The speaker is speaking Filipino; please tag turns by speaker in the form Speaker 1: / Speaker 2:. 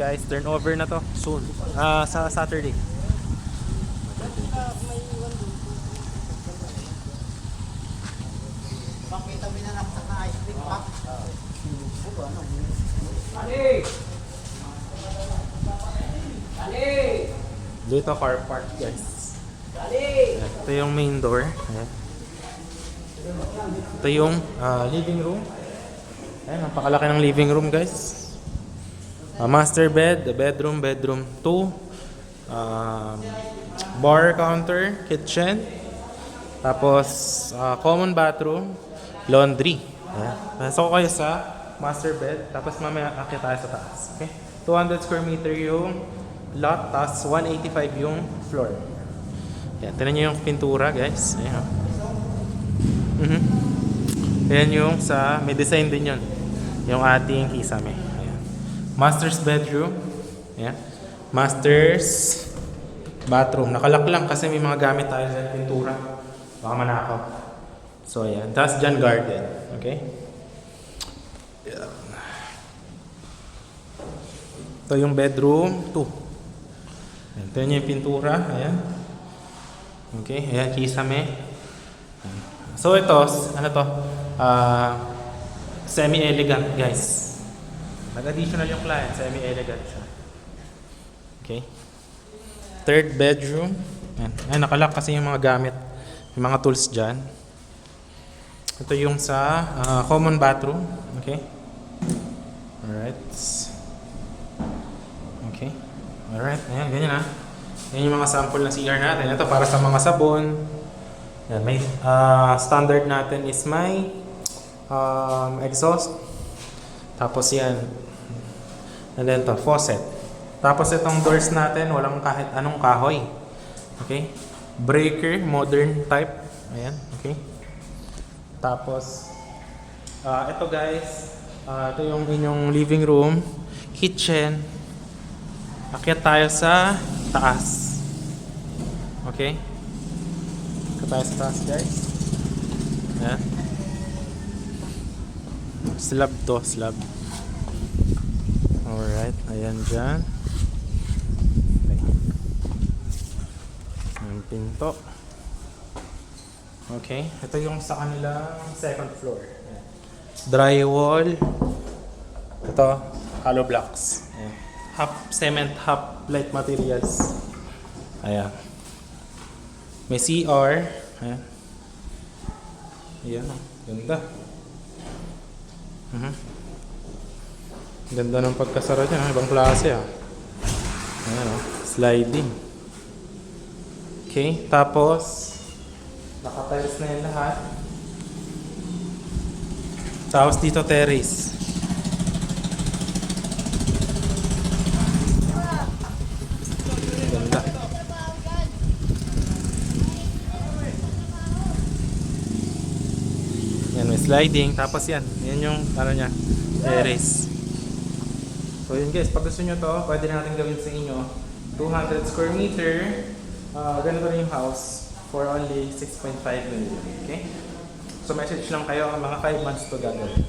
Speaker 1: guys, turnover na to soon. Sa Saturday.
Speaker 2: Bakit kami na sa ice cream pack?
Speaker 1: Dito car park guys. Ito yung main door. Ayan. Ito yung living room. Ayan, napakalaki ng living room guys. Master bed, the bedroom 2. Bar counter, kitchen. Tapos common bathroom, laundry. Ayan. Pasok kayo sa master bed. Tapos mamaya akit tayo sa taas. Okay? 200 square meter yung lot. Tapos 185 yung floor. Ayan. Tignan nyo yung pintura guys. Ayan. Ayan yung sa, may design din yun. Yung ating kisame. Ayan. Master's bedroom. Ayan. Master's bathroom. Nakalak lang kasi may mga gamit tayo sa pintura. Baka manakaw. So ayan. Tapos dyan garden. Okay? Ayan. Ito yung bedroom 2. Ayan. Ito yung pintura. Ayan. Okay. Ayan. Kisame. Ayan. So ito, ano to? Semi-elegant guys. Nag-additional yung client. Semi-elegant siya. Okay. Third bedroom. Ayan. Ayan, nakalock kasi yung mga gamit. Yung mga tools dyan. Ito yung sa common bathroom. Okay. Alright. Okay. Alright. Ayan, ganyan ha. Yan yung mga sample na CR natin. Ito para sa mga sabon. Ayan, may standard natin is may exhaust. Tapos yan. And then to, faucet. Tapos itong doors natin, walang kahit anong kahoy. Okay? Breaker, modern type. Ayan, okay? Tapos, ito guys, ito yung inyong living room, kitchen. Akyat tayo sa taas. Okay? Akyat tayo sa taas guys. Ayan. Slab to, slab. Alright, ayan dyan. Ang pinto. Okay, ito yung sa kanilang second floor. Ayan. Drywall. Ito, hollow blocks. Ayan. Half cement, half light materials. Ayan. May CR. Ayan. Ayan, ganda. Ganda ng pagkasara niya, ibang klase ah. Ayan oh, sliding. Okay, tapos naka-tiles na yung lahat. Tapos dito terrace. Ganda. Yan, may sliding. Tapos yan yung ano niya, terrace. So yun guys, pag gusto nyo to, pwede natin gawin sa inyo 200 square meter. Ganito rin yung house for only 6.5 million. Okay? So message lang kayo, mga 5 months to gagawin.